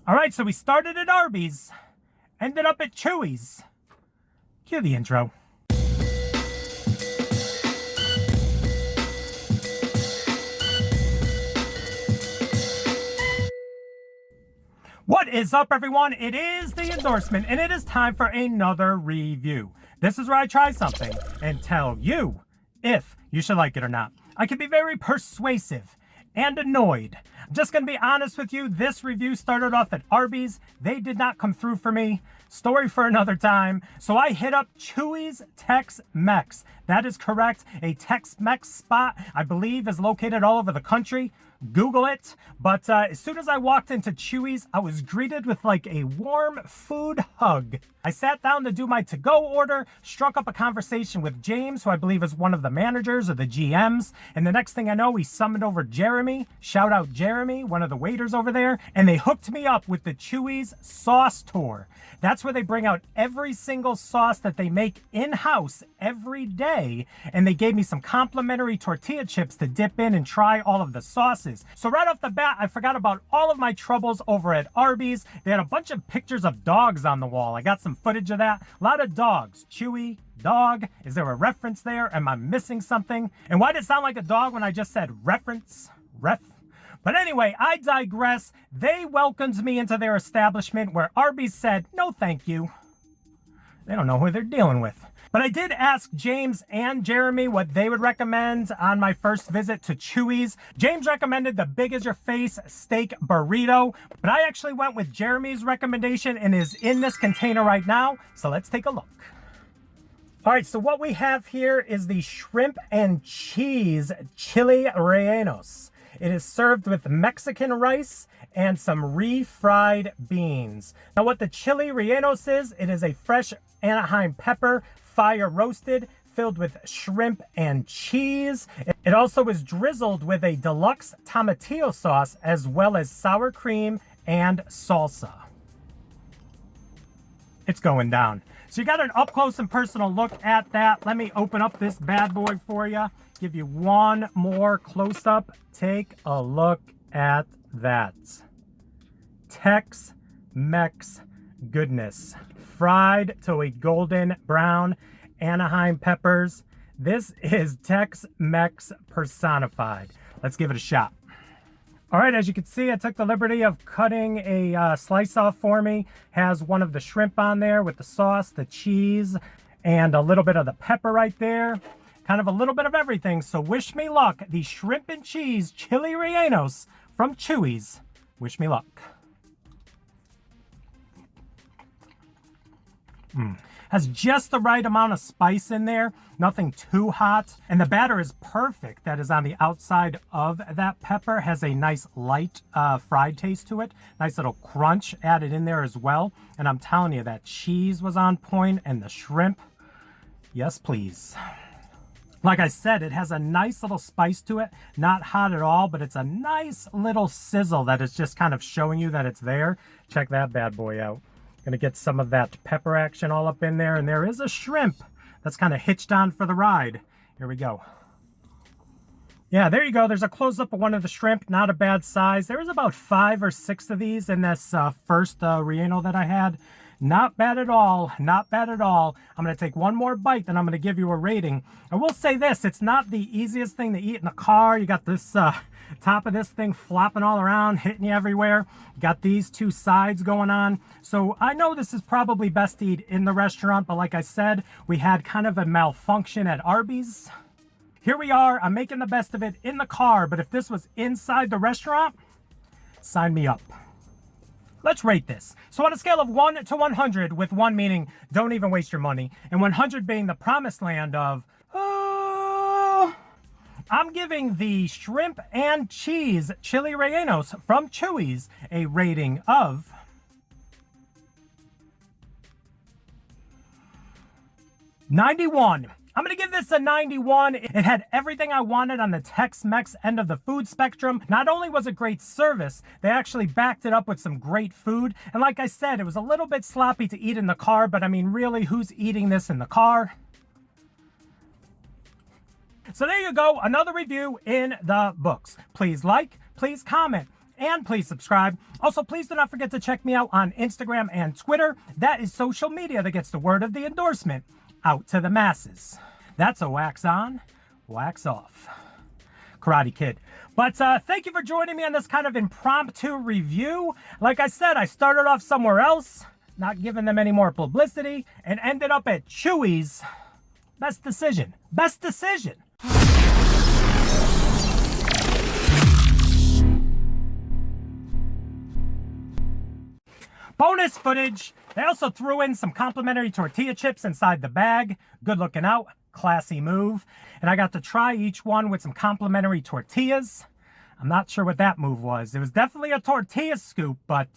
All right, so we started at Arby's, ended up at Chuy'S. Cue the intro. What is up, everyone? It is the endorsement, and it is time for another review. This is where I try something and tell you if you should like it or not. I can be very persuasive and annoyed. I'm just going to be honest with you. This review started off at Arby's. They did not come through for me. Story for another time. So I hit up Chuy'S Tex-Mex. That is correct. A Tex-Mex spot, I believe, is located all over the country. Google it. But as soon as I walked into Chuy'S, I was greeted with like a warm food hug. I sat down to do my to-go order, struck up a conversation with James, who I believe is one of the managers or the GMs. And the next thing I know, he summoned over Jeremy. Shout out Jeremy, one of the waiters over there. And they hooked me up with the Chuy'S sauce tour. That's where they bring out every single sauce that they make in-house every day. And they gave me some complimentary tortilla chips to dip in and try all of the sauces. So right off the bat, I forgot about all of my troubles over at Arby's. They had a bunch of pictures of dogs on the wall. I got some footage of that. A lot of dogs. Chewy, dog. Is there a reference there? Am I missing something? And why did it sound like a dog when I just said reference? But anyway, I digress. They welcomed me into their establishment where Arby's said, no thank you. They don't know who they're dealing with. But I did ask James and Jeremy what they would recommend on my first visit to Chuy'S. James recommended the big as your face steak burrito, but I actually went with Jeremy's recommendation and is in this container right now. So let's take a look. All right, so what we have here is the shrimp and cheese chile rellenos. It is served with Mexican rice and some refried beans. Now what the chile rellenos is, it is a fresh Anaheim pepper, fire roasted, filled with shrimp and cheese. It also is drizzled with a Deluxe Tomatillo sauce as well as sour cream and salsa. It's going down. So you got an up close and personal look at that. Let me open up this bad boy for you. Give you one more close up. Take a look at that. Tex-Mex goodness. Fried to a golden brown. Anaheim peppers. This is Tex-Mex personified. Let's give it a shot. All right, as you can see, I took the liberty of cutting a slice off for me. Has one of the shrimp on there with the sauce, the cheese, and a little bit of the pepper right there. Kind of a little bit of everything. So wish me luck. The shrimp and cheese chile rellenos from Chuy'S. Wish me luck. Has just the right amount of spice in there. Nothing too hot. And the batter is perfect. That is on the outside of that pepper. Has a nice light fried taste to it. Nice little crunch added in there as well. And I'm telling you, that cheese was on point and the shrimp. Yes, please. Like I said, it has a nice little spice to it. Not hot at all, but it's a nice little sizzle that is just kind of showing you that it's there. Check that bad boy out. Gonna get some of that pepper action all up in there. And there is a shrimp that's kind of hitched on for the ride. Here we go. Yeah, there you go. There's a close-up of one of the shrimp. Not a bad size. There was about 5 or 6 of these in this first relleno that I had. Not bad at all. Not bad at all. I'm going to take one more bite, then I'm going to give you a rating. I will say this. It's not the easiest thing to eat in the car. You got this top of this thing flopping all around, hitting you everywhere. You got these two sides going on. So I know this is probably best to eat in the restaurant, but like I said, we had kind of a malfunction at Arby's. Here we are. I'm making the best of it in the car, but if this was inside the restaurant, sign me up. Let's rate this. So on a scale of 1 to 100, with 1 meaning don't even waste your money, and 100 being the promised land of, I'm giving the shrimp and cheese chile rellenos from Chuy'S a rating of 91. I'm going to give this a 91. It had everything I wanted on the Tex-Mex end of the food spectrum. Not only was it great service, they actually backed it up with some great food. And like I said, it was a little bit sloppy to eat in the car, but I mean, really, who's eating this in the car? So there you go, another review in the books. Please like, please comment. And please subscribe. Also, please do not forget to check me out on Instagram and Twitter. That is social media that gets the word of the endorsement out to the masses. That's a wax on, wax off. Karate Kid. But thank you for joining me on this kind of impromptu review. Like I said, I started off somewhere else, not giving them any more publicity, and ended up at Chuy'S. Best decision. Best decision. Bonus footage. They also threw in some complimentary tortilla chips inside the bag. Good looking out. Classy move. And I got to try each one with some complimentary tortillas. I'm not sure what that move was. It was definitely a tortilla scoop, but